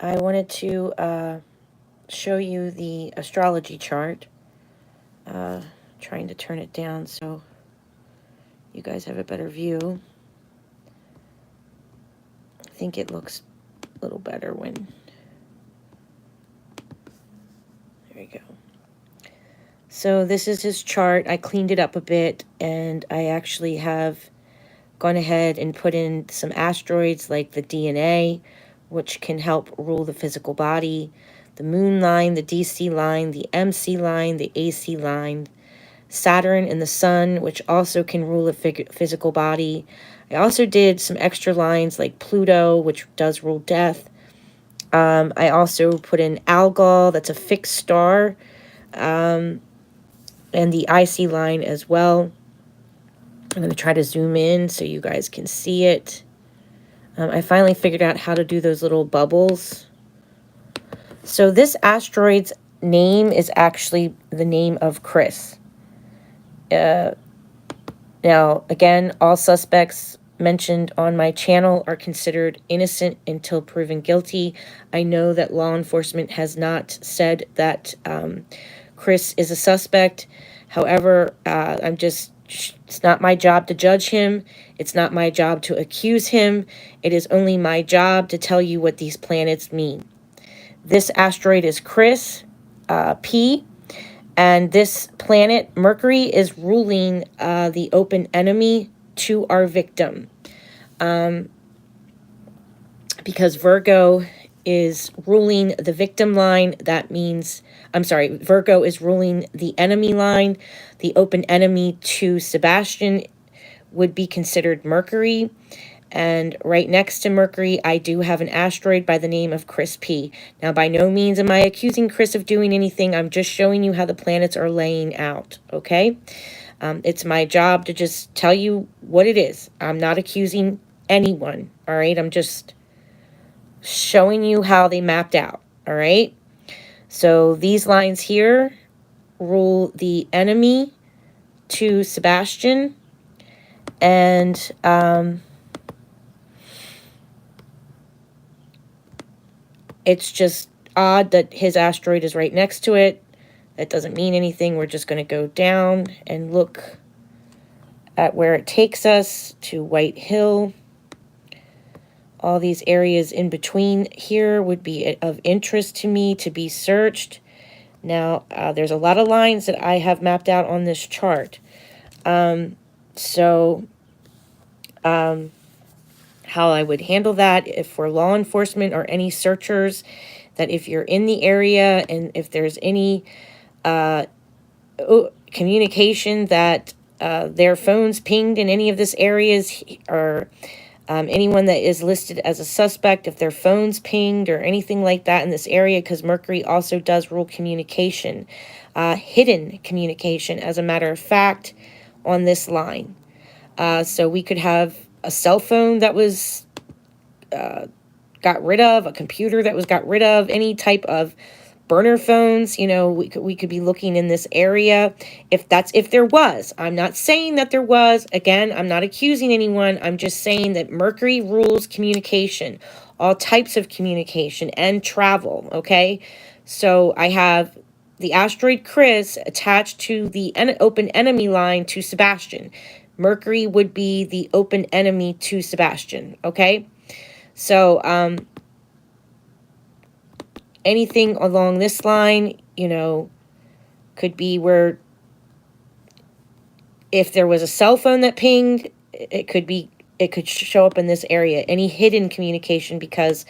I wanted to show you the astrology chart. Trying to turn it down so you guys have a better view. I think it looks a little better when... There you go. So this is his chart. I cleaned it up a bit, and I actually have gone ahead and put in some asteroids like the DNA, which can help rule the physical body, the moon line, the DC line, the MC line, the AC line, Saturn and the sun, which also can rule a physical body. I also did some extra lines like Pluto, which does rule death. I also put in Algol, that's a fixed star, and the IC line as well. I'm going to try to zoom in so you guys can see it. I finally figured out how to do those little bubbles. So this asteroid's name is actually the name of Chris. Now, again, all suspects mentioned on my channel are considered innocent until proven guilty. I know that law enforcement has not said that Chris is a suspect. However, it's not my job to judge him. It's not my job to accuse him. It is only my job to tell you what these planets mean. This asteroid is Chris, P, and this planet, Mercury, is ruling the open enemy to our victim. Because Virgo is ruling the victim line, that means, Virgo is ruling the enemy line. The open enemy to Sebastian would be considered Mercury. And right next to Mercury, I do have an asteroid by the name of Chris P. Now, by no means am I accusing Chris of doing anything. I'm just showing you how the planets are laying out, okay? It's my job to just tell you what it is. I'm not accusing anyone, all right? I'm just showing you how they mapped out, all right? So these lines here rule the enemy to Sebastian, and it's just odd that his asteroid is right next to it. That doesn't mean anything. We're just going to go down and look at where it takes us to White Hill. All these areas in between here would be of interest to me to be searched. Now, there's a lot of lines that I have mapped out on this chart. How I would handle that if for law enforcement or any searchers, that if you're in the area and if there's any communication that their phones pinged in any of this areas, or anyone that is listed as a suspect, if their phones pinged or anything like that in this area, because Mercury also does rule communication, hidden communication, as a matter of fact, on this line. So we could have a cell phone that was got rid of, a computer that was got rid of, any type of burner phones. You know, we could be looking in this area if there was. I'm not saying that there was. Again, I'm not accusing anyone. I'm just saying that Mercury rules communication, all types of communication and travel, okay? So I have the asteroid Chris attached to the open enemy line to Sebastian. Mercury would be the open enemy to Sebastian, okay? So, anything along this line, you know, could be where if there was a cell phone that pinged, it could show up in this area. Any hidden communication, because,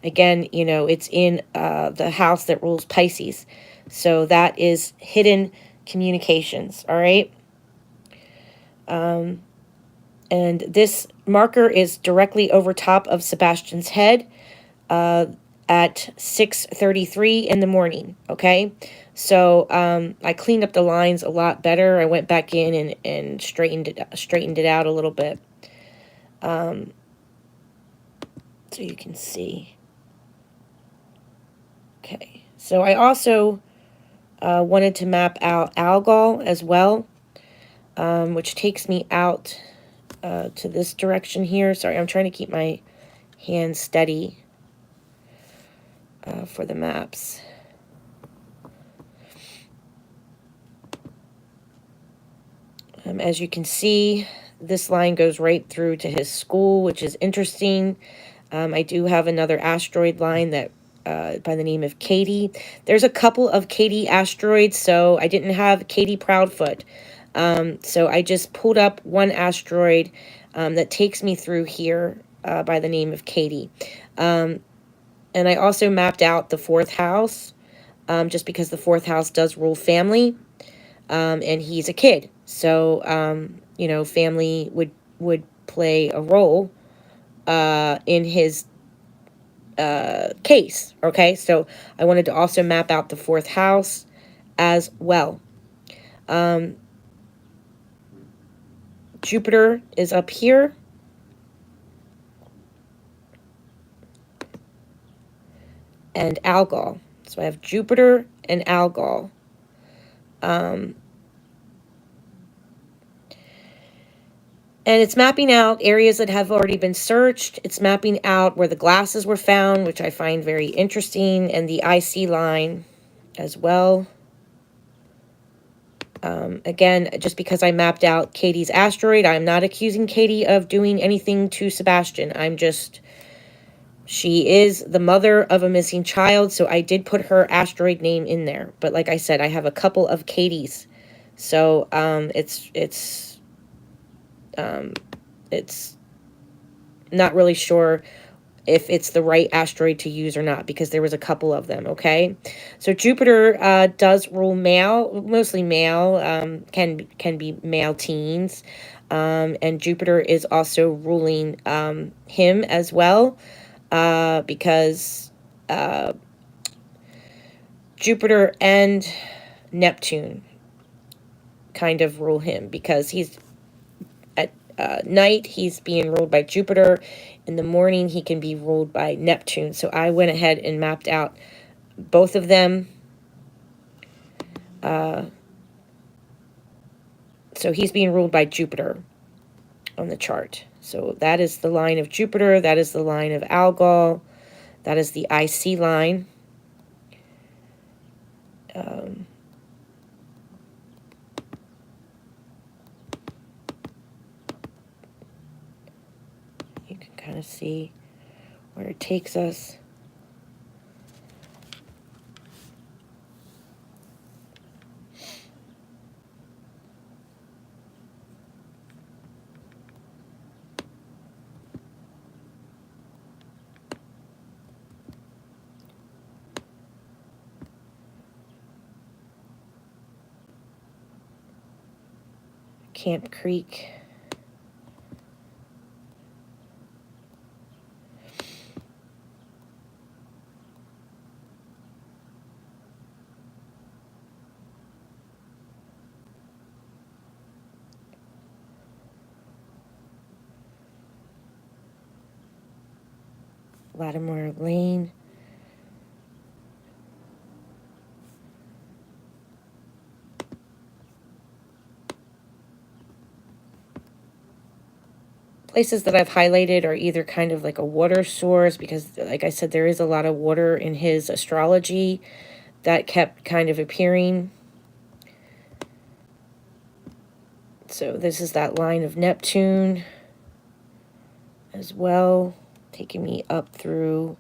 again, you know, it's in the house that rules Pisces. So that is hidden communications, all right? And this marker is directly over top of Sebastian's head at 6:33 in the morning, okay? So I cleaned up the lines a lot better. I went back in and straightened it out a little bit. So you can see. Okay, so I also wanted to map out Algol as well, which takes me out to this direction here. Sorry, I'm trying to keep my hand steady. for the maps. As you can see, this line goes right through to his school, which is interesting. I do have another asteroid line that by the name of Katie. There's a couple of Katie asteroids, so I didn't have Katie Proudfoot. So I just pulled up one asteroid that takes me through here by the name of Katie. And I also mapped out the 4th house, just because the 4th house does rule family, and he's a kid. So, you know, family would play a role in his case. Okay, so I wanted to also map out the 4th house as well. Jupiter is up here. And Algol. So I have Jupiter and Algol. And it's mapping out areas that have already been searched. It's mapping out where the glasses were found, which I find very interesting, and the IC line as well. Again, just because I mapped out Katie's asteroid, I'm not accusing Katie of doing anything to Sebastian. She is the mother of a missing child, so I did put her asteroid name in there. But like I said, I have a couple of Katies. So it's not really sure if it's the right asteroid to use or not, because there was a couple of them, okay? So Jupiter does rule male, mostly male, can be male teens. And Jupiter is also ruling him as well, because Jupiter and Neptune kind of rule him, because he's at night he's being ruled by Jupiter. In the morning he can be ruled by Neptune. So I went ahead and mapped out both of them. So he's being ruled by Jupiter on the chart. So that is the line of Jupiter. That is the line of Algol. That is the IC line. You can kind of see where it takes us. Camp Creek. Latimer Lane. Places that I've highlighted are either kind of like a water source, because like I said, there is a lot of water in his astrology that kept kind of appearing. So this is that line of Neptune as well, taking me up through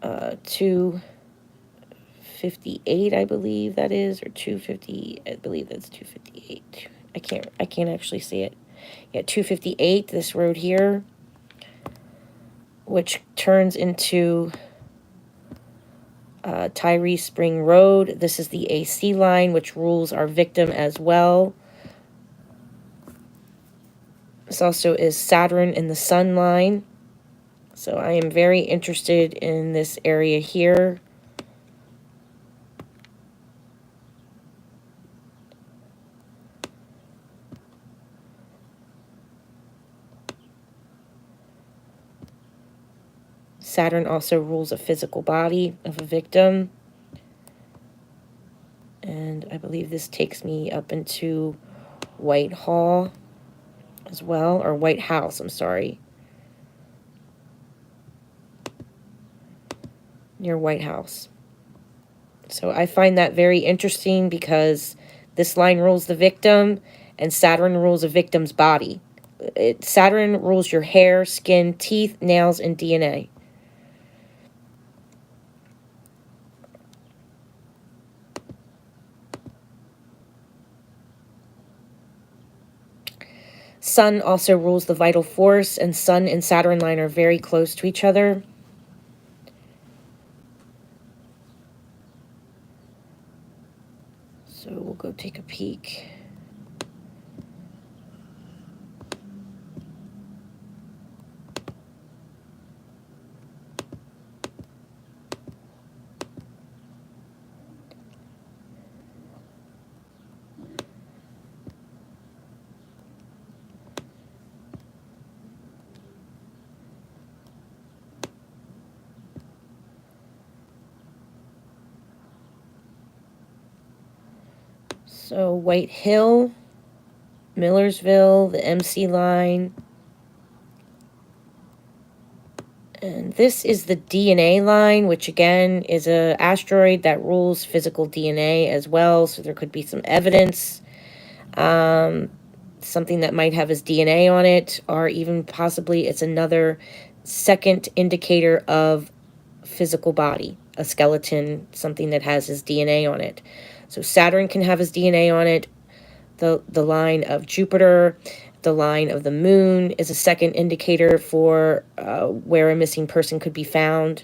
258, I believe that is, or 250. I believe that's 258. I can't actually see it. Yeah, 258, this road here, which turns into Tyree Spring Road. This is the AC line, which rules our victim as well. This also is Saturn in the Sun line. So I am very interested in this area here. Saturn also rules a physical body of a victim. And I believe this takes me up into Whitehall as well, or White House, I'm sorry. near White House. So I find that very interesting because this line rules the victim and Saturn rules a victim's body. Saturn rules your hair, skin, teeth, nails, and DNA. Sun also rules the vital force, and Sun and Saturn line are very close to each other. So we'll go take a peek. So White Hill, Millersville, the MC line. And this is the DNA line, which again is a asteroid that rules physical DNA as well. So there could be some evidence, something that might have his DNA on it, or even possibly it's another second indicator of physical body, a skeleton, something that has his DNA on it. So Saturn can have his DNA on it. The line of Jupiter, the line of the moon is a second indicator for where a missing person could be found,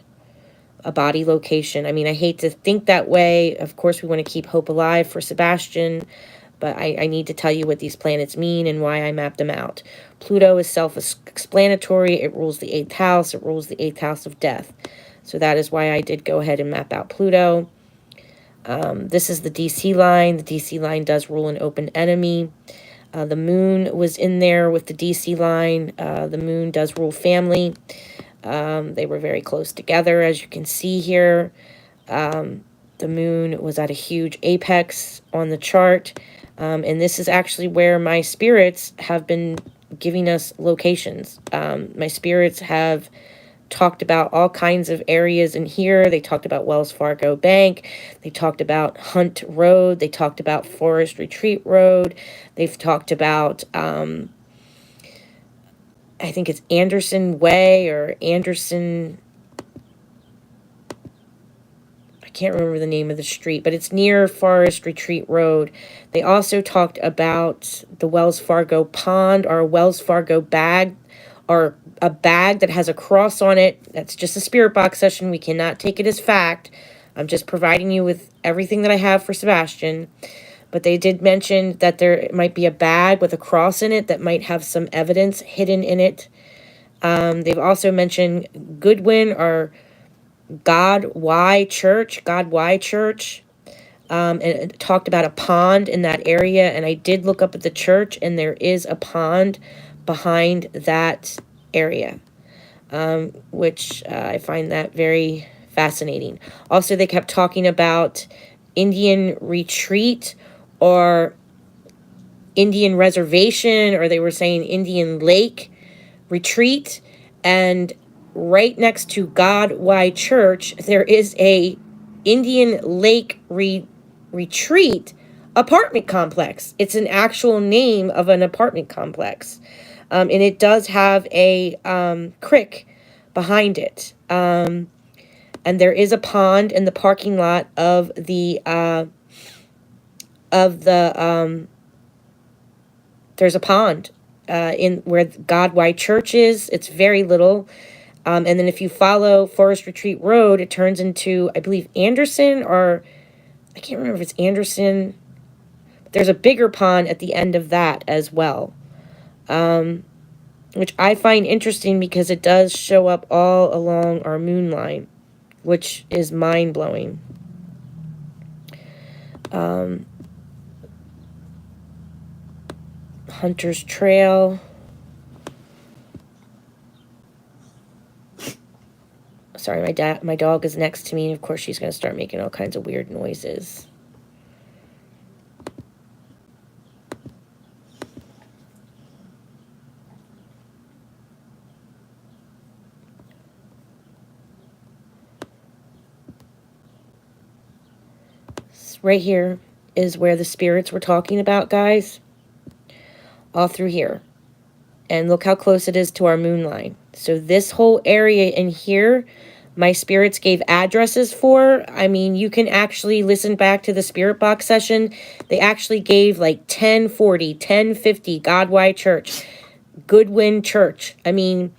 a body location. I mean, I hate to think that way. Of course, we want to keep hope alive for Sebastian, but I need to tell you what these planets mean and why I mapped them out. Pluto is self-explanatory. It rules the 8th house. It rules the 8th house of death. So that is why I did go ahead and map out Pluto. This is the DC line. The DC line does rule an open enemy. The moon was in there with the DC line. The moon does rule family. They were very close together, as you can see here. The moon was at a huge apex on the chart. And this is actually where my spirits have been giving us locations. My spirits have talked about all kinds of areas in here. They talked about Wells Fargo Bank. They talked about Hunt Road. They talked about Forest Retreat Road. They've talked about, I think it's Anderson Way or Anderson, I can't remember the name of the street, but it's near Forest Retreat Road. They also talked about the Wells Fargo Pond or Wells Fargo bag, or a bag that has a cross on it. That's just a spirit box session. We cannot take it as fact. I'm just providing you with everything that I have for Sebastian. But they did mention that there might be a bag with a cross in it that might have some evidence hidden in it. They've also mentioned Goodwin or God Y Church, and it talked about a pond in that area. And I did look up at the church, and there is a pond behind that area, which I find that very fascinating. Also, they kept talking about Indian retreat or Indian reservation, or they were saying Indian lake retreat. And right next to God Y Church, there is a Indian lake retreat apartment complex. It's an actual name of an apartment complex. And it does have a creek behind it. And there is a pond in the parking lot of the there's a pond in where God Y Church is. It's very little. And then if you follow Forest Retreat Road, it turns into, I believe, Anderson, or I can't remember if it's Anderson. There's a bigger pond at the end of that as well, which I find interesting because it does show up all along our moon line, which is mind-blowing. Hunter's Trail. Sorry, my dog is next to me, and of course she's going to start making all kinds of weird noises. right here is where the spirits were talking about, guys. All through here. And look how close it is to our moon line. So this whole area in here, my spirits gave addresses for. I mean, you can actually listen back to the spirit box session. They actually gave like 1040, 1050, Godwide Church, Goodwin Church. I mean,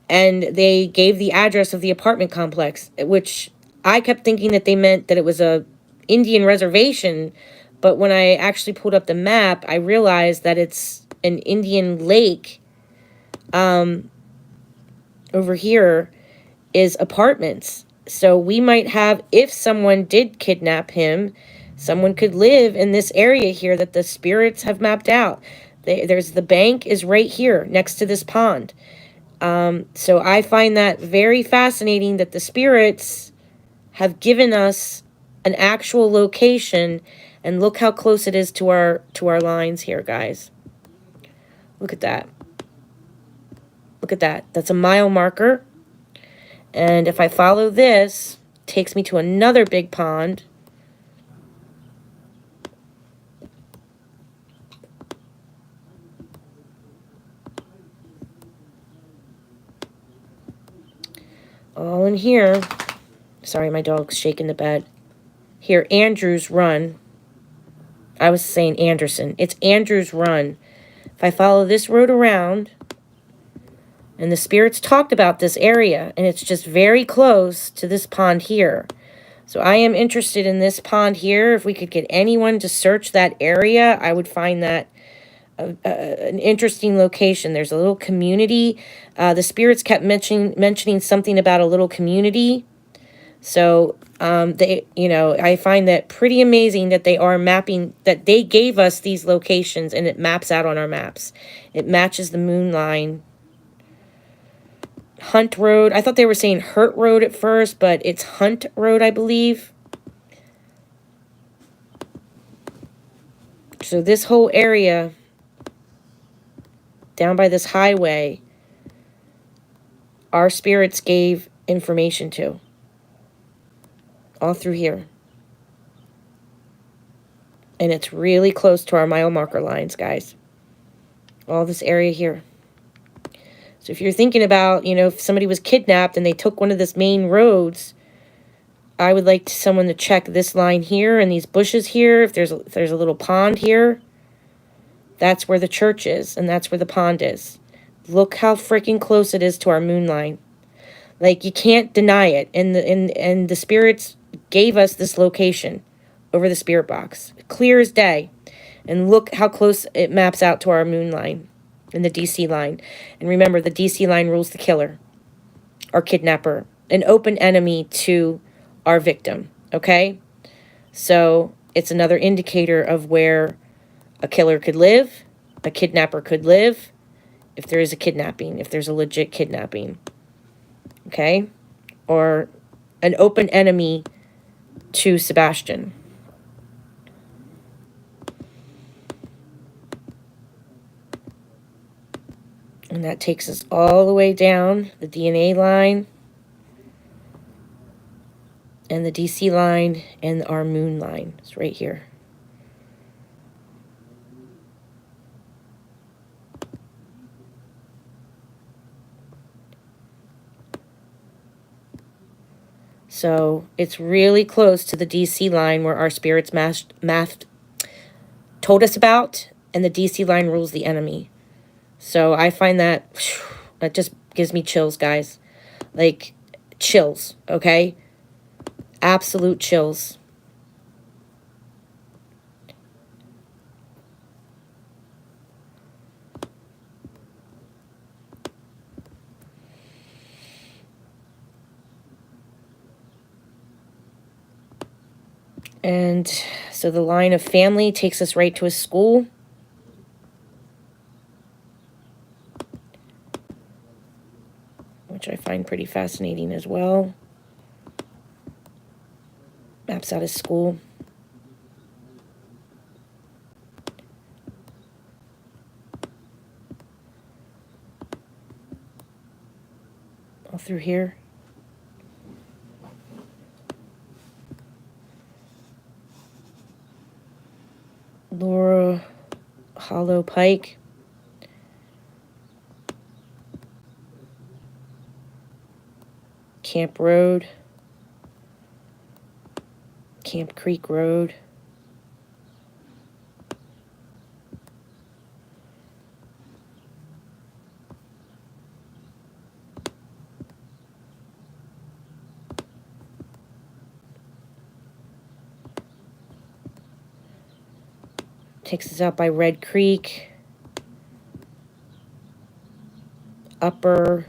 and they gave the address of the apartment complex, which I kept thinking that they meant that it was a Indian reservation. But when I actually pulled up the map, I realized that it's an Indian lake. Over here is apartments. So we might have, if someone did kidnap him, someone could live in this area here that the spirits have mapped out. There's the bank is right here next to this pond. So I find that very fascinating that the spirits have given us an actual location, and look how close it is to our lines here, guys. Look at that. Look at that. That's a mile marker. And if I follow this, it takes me to another big pond. All in here. Sorry, my dog's shaking the bed. Here, Andrews Run. I was saying Anderson. It's Andrews Run. If I follow this road around, and the spirits talked about this area, and it's just very close to this pond here. So I am interested in this pond here. If we could get anyone to search that area, I would find that an interesting location. There's a little community. The spirits kept mentioning something about a little community. So I find that pretty amazing that they are mapping, that they gave us these locations and it maps out on our maps. It matches the moon line. Hunt Road. I thought they were saying Hurt Road at first, but it's Hunt Road, I believe. So this whole area down by this highway, our spirits gave information to. All through here. And it's really close to our mile marker lines, guys. All this area here. So if you're thinking about, if somebody was kidnapped and they took one of these main roads, I would like someone to check this line here and these bushes here. If there's a little pond here, that's where the church is, and that's where the pond is. Look how freaking close it is to our moon line. Like, you can't deny it. And the spirits gave us this location over the spirit box, clear as day. And look how close it maps out to our moon line and the DC line. And remember, the DC line rules the killer, our kidnapper, an open enemy to our victim. Okay? So it's another indicator of where a killer could live, a kidnapper could live, if there is a kidnapping, if there's a legit kidnapping. Okay? Or an open enemy to Sebastian. And that takes us all the way down the DNA line and the DC line and our moon line. It's right here. So it's really close to the DC line where our spirits math told us about, and the DC line rules the enemy. So I find that just gives me chills, guys. Like, chills, okay? Absolute chills. And so the line of family takes us right to a school. Which I find pretty fascinating as well. Maps out his school. All through here. Hollow Pike. Camp Road. Camp Creek Road. Takes us out by Red Creek. Upper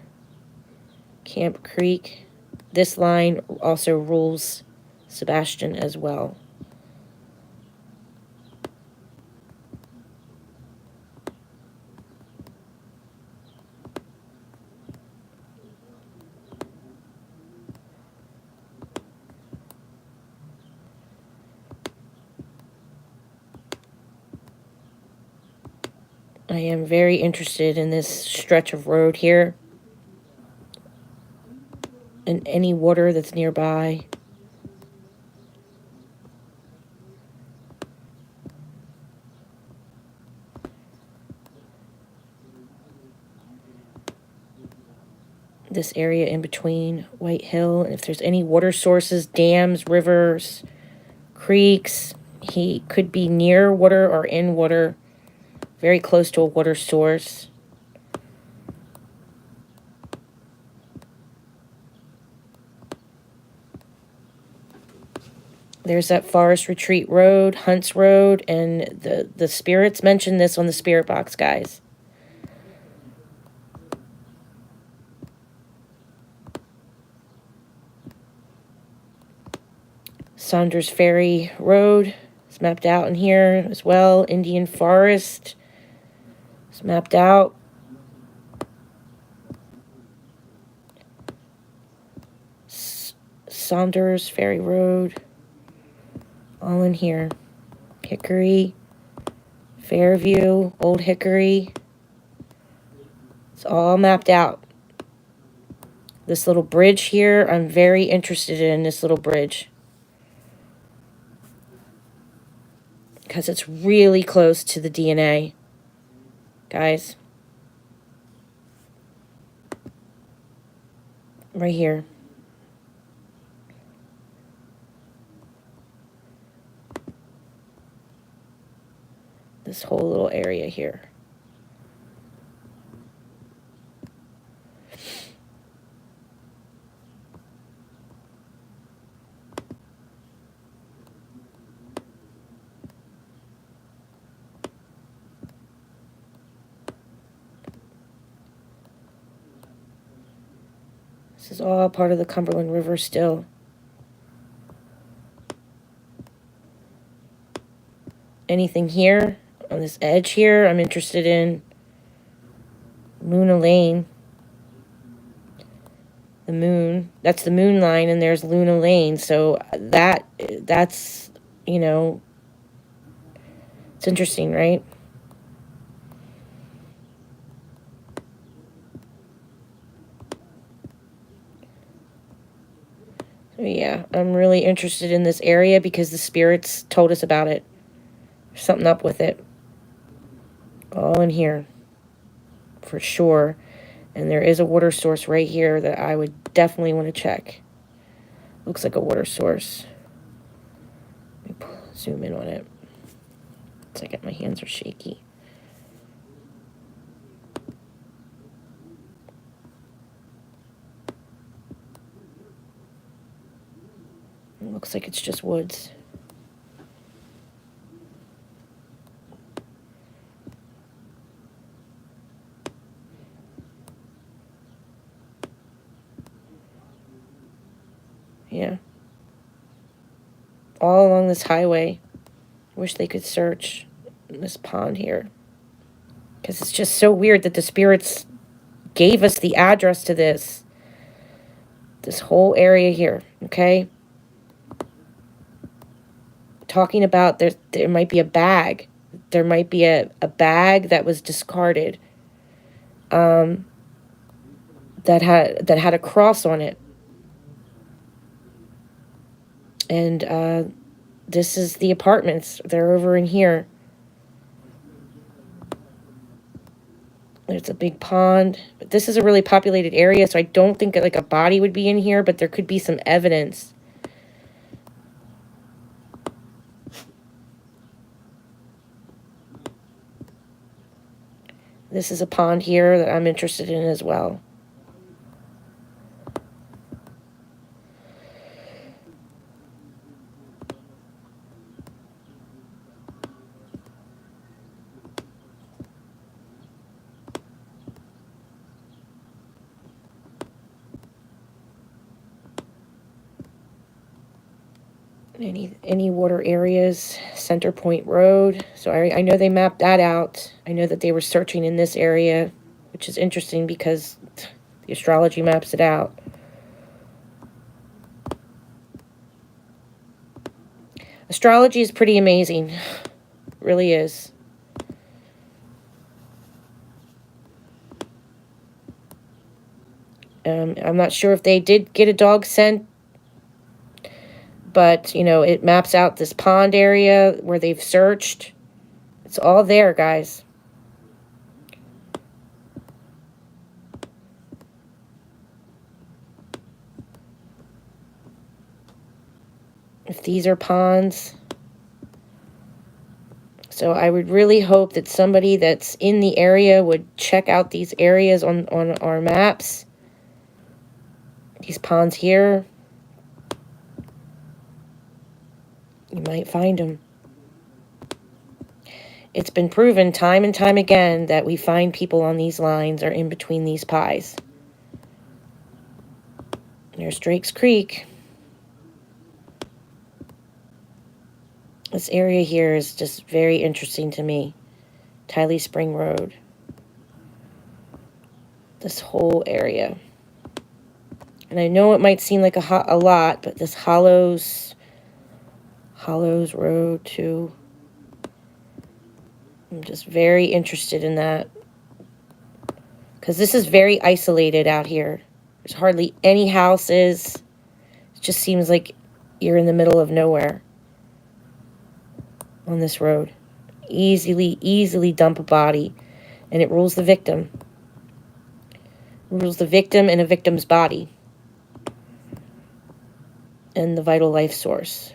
Camp Creek. This line also rules Sebastian as well. I am very interested in this stretch of road here and any water that's nearby. This area in between White Hill, and if there's any water sources, dams, rivers, creeks, he could be near water or in water, very close to a water source. There's that Forest Retreat Road, Hunts Road, and the spirits mentioned this on the spirit box, guys. Saunders Ferry Road is mapped out in here as well. Indian Forest is mapped out. Saunders Ferry Road, all in here. Hickory, Fairview, Old Hickory. It's all mapped out. This little bridge here, I'm very interested in this little bridge, because it's really close to the DNA, guys. Right here. This whole little area here. This is all part of the Cumberland River still. Anything here on this edge here, I'm interested in. Luna Lane. The moon. That's the moon line, and there's Luna Lane. So that's, you know, it's interesting, right? So yeah, I'm really interested in this area because the spirits told us about it. There's something up with it. All in here. For sure. And there is a water source right here that I would definitely want to check. Looks like a water source. Let me zoom in on it. Second, my hands are shaky. It looks like it's just woods. Yeah. All along this highway. Wish they could search this pond here. Because it's just so weird that the spirits gave us the address to this. This whole area here, okay? Talking about there might be a bag. There might be a bag that was discarded. That had a cross on it. And this is the apartments. They're over in here. It's a big pond. But this is a really populated area, so I don't think like a body would be in here, but there could be some evidence. This is a pond here that I'm interested in as well. Any water areas, Center Point Road. So I know they mapped that out. I know that they were searching in this area, which is interesting because the astrology maps it out. Astrology is pretty amazing. It really is. I'm not sure if they did get a dog scent, but, you know, it maps out this pond area where they've searched. It's all there, guys. If these are ponds. So I would really hope that somebody that's in the area would check out these areas on our maps. These ponds here. You might find them. It's been proven time and time again that we find people on these lines or in between these pies. There's Drake's Creek. This area here is just very interesting to me. Tiley Spring Road. This whole area. And I know it might seem like a lot, but this Hollows Road too. I'm just very interested in that. Because this is very isolated out here. There's hardly any houses. It just seems like you're in the middle of nowhere on this road. Easily dump a body. And it rules the victim. It rules the victim and a victim's body. And the vital life force.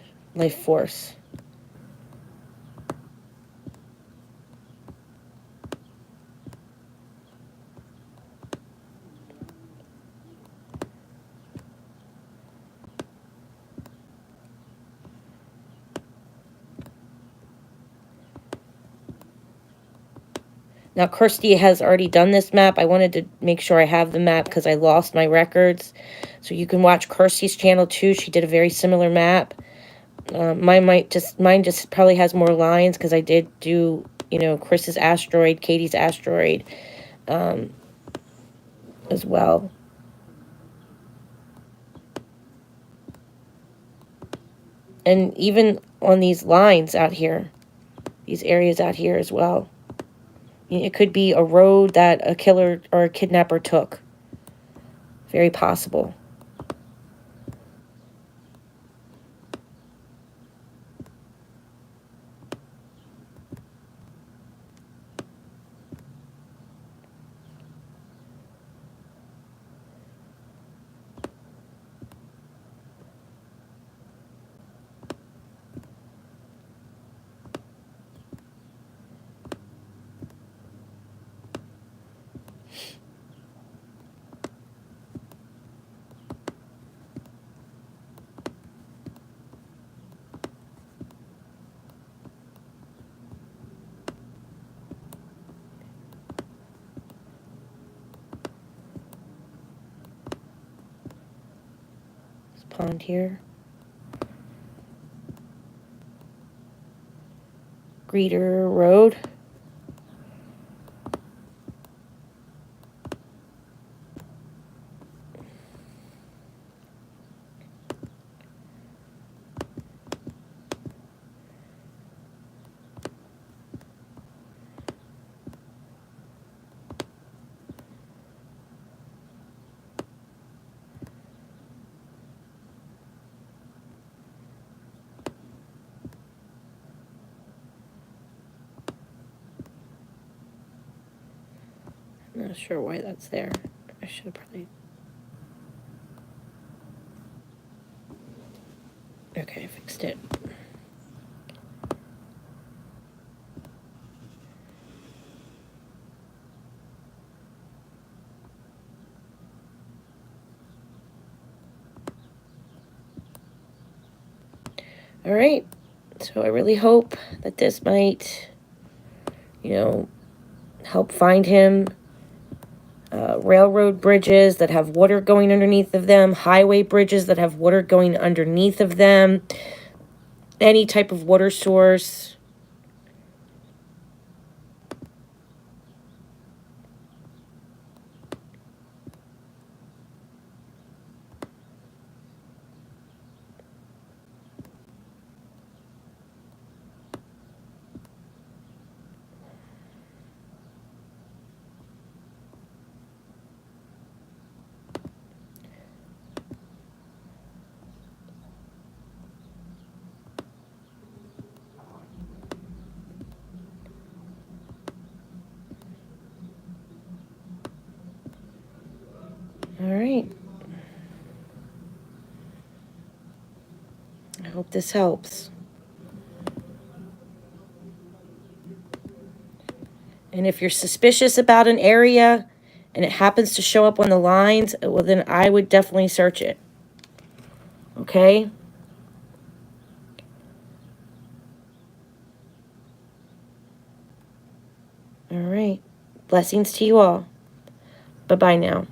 Now, Kirsty has already done this map. I wanted to make sure I have the map because I lost my records. So you can watch Kirsty's channel too. She did a very similar map. Mine just probably has more lines because I did do, you know, Chris's asteroid, Katie's asteroid, as well. And even on these lines out here, these areas out here as well. It could be a road that a killer or a kidnapper took. Very possible. Pond here. Greeter Road. Not sure why that's there. I should have probably... Okay, I fixed it. All right. So I really hope that this might, you know, help find him. Railroad bridges that have water going underneath of them, highway bridges that have water going underneath of them, any type of water source. All right. I hope this helps. And if you're suspicious about an area and it happens to show up on the lines, well, then I would definitely search it. Okay? All right. Blessings to you all. Bye-bye now.